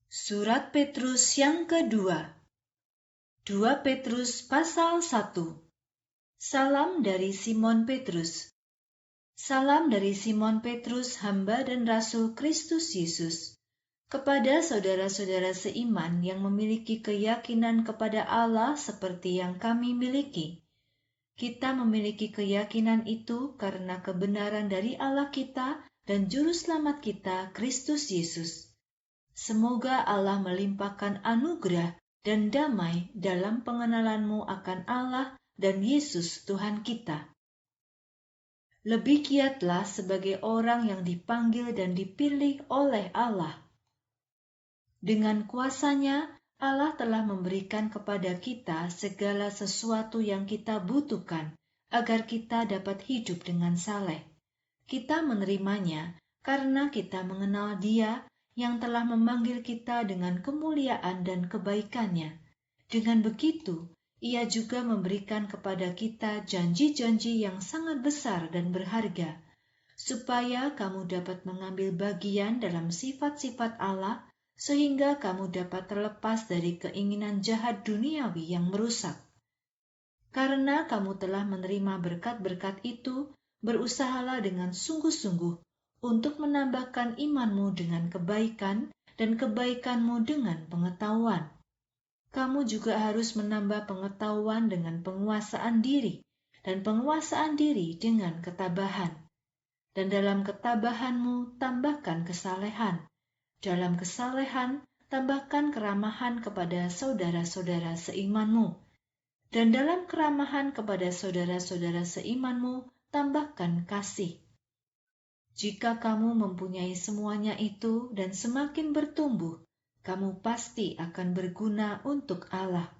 Surat Petrus yang kedua. 2 Petrus pasal 1. Salam dari Simon Petrus. Salam dari Simon Petrus, hamba dan rasul Kristus Yesus, kepada saudara-saudara seiman yang memiliki keyakinan kepada Allah seperti yang kami miliki. Kita memiliki keyakinan itu karena kebenaran dari Allah kita dan Juru Selamat kita, Kristus Yesus. Semoga Allah melimpahkan anugerah dan damai dalam pengenalanmu akan Allah dan Yesus Tuhan kita. Lebih giatlah sebagai orang yang dipanggil dan dipilih oleh Allah. Dengan kuasa-Nya, Allah telah memberikan kepada kita segala sesuatu yang kita butuhkan, agar kita dapat hidup dengan saleh. Kita menerimanya karena kita mengenal Dia yang telah memanggil kita dengan kemuliaan dan kebaikan-Nya. Dengan begitu, Ia juga memberikan kepada kita janji-janji yang sangat besar dan berharga, supaya kamu dapat mengambil bagian dalam sifat-sifat Allah, sehingga kamu dapat terlepas dari keinginan jahat duniawi yang merusak. Karena kamu telah menerima berkat-berkat itu, berusahalah dengan sungguh-sungguh untuk menambahkan imanmu dengan kebaikan dan kebaikanmu dengan pengetahuan. Kamu juga harus menambah pengetahuan dengan penguasaan diri, dan penguasaan diri dengan ketabahan. Dan dalam ketabahanmu tambahkan kesalehan. Dalam kesalehan tambahkan keramahan kepada saudara-saudara seimanmu. Dan dalam keramahan kepada saudara-saudara seimanmu tambahkan kasih. Jika kamu mempunyai semuanya itu dan semakin bertumbuh, kamu pasti akan berguna untuk Allah.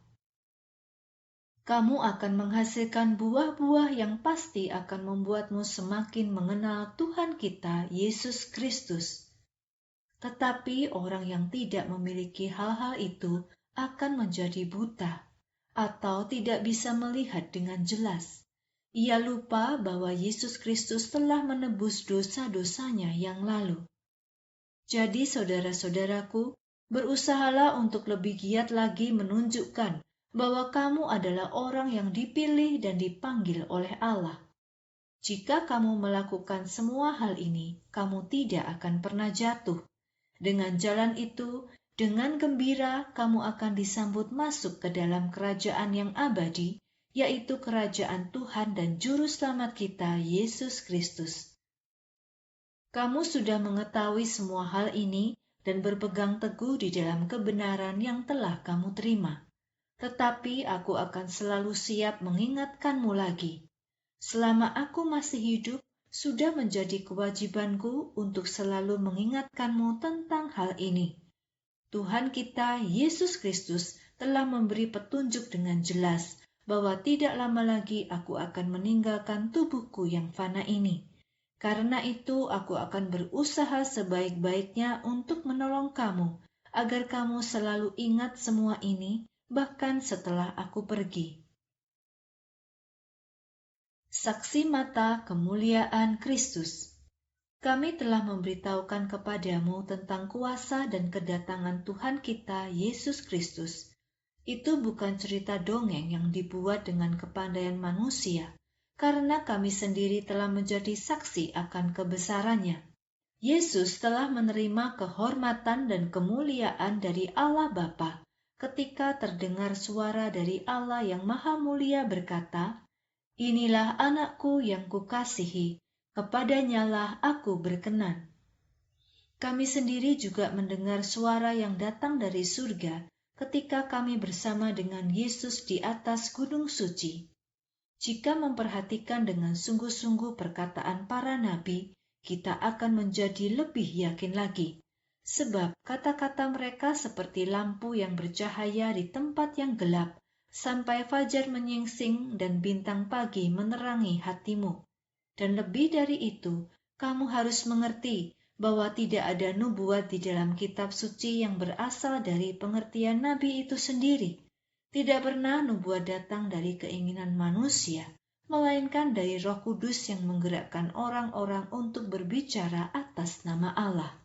Kamu akan menghasilkan buah-buah yang pasti akan membuatmu semakin mengenal Tuhan kita, Yesus Kristus. Tetapi orang yang tidak memiliki hal-hal itu akan menjadi buta atau tidak bisa melihat dengan jelas. Ia lupa bahwa Yesus Kristus telah menebus dosa-dosanya yang lalu. Jadi saudara-saudaraku, berusahalah untuk lebih giat lagi menunjukkan bahwa kamu adalah orang yang dipilih dan dipanggil oleh Allah. Jika kamu melakukan semua hal ini, kamu tidak akan pernah jatuh. Dengan jalan itu, dengan gembira kamu akan disambut masuk ke dalam kerajaan yang abadi, yaitu kerajaan Tuhan dan Juru Selamat kita, Yesus Kristus. Kamu sudah mengetahui semua hal ini dan berpegang teguh di dalam kebenaran yang telah kamu terima. Tetapi aku akan selalu siap mengingatkanmu lagi. Selama aku masih hidup, sudah menjadi kewajibanku untuk selalu mengingatkanmu tentang hal ini. Tuhan kita, Yesus Kristus, telah memberi petunjuk dengan jelas bahwa tidak lama lagi aku akan meninggalkan tubuhku yang fana ini. Karena itu aku akan berusaha sebaik-baiknya untuk menolong kamu, agar kamu selalu ingat semua ini, bahkan setelah aku pergi. Saksi mata kemuliaan Kristus. Kami telah memberitahukan kepadamu tentang kuasa dan kedatangan Tuhan kita, Yesus Kristus. Itu bukan cerita dongeng yang dibuat dengan kepandaian manusia, karena kami sendiri telah menjadi saksi akan kebesarannya. Yesus telah menerima kehormatan dan kemuliaan dari Allah Bapa ketika terdengar suara dari Allah yang Maha Mulia berkata, "Inilah anakku yang kukasihi, kepadanyalah aku berkenan." Kami sendiri juga mendengar suara yang datang dari surga ketika kami bersama dengan Yesus di atas gunung suci. Jika memperhatikan dengan sungguh-sungguh perkataan para nabi, kita akan menjadi lebih yakin lagi. Sebab kata-kata mereka seperti lampu yang bercahaya di tempat yang gelap, sampai fajar menyingsing dan bintang pagi menerangi hatimu. Dan lebih dari itu, kamu harus mengerti bahwa tidak ada nubuat di dalam kitab suci yang berasal dari pengertian nabi itu sendiri. Tidak pernah nubuat datang dari keinginan manusia, melainkan dari Roh Kudus yang menggerakkan orang-orang untuk berbicara atas nama Allah.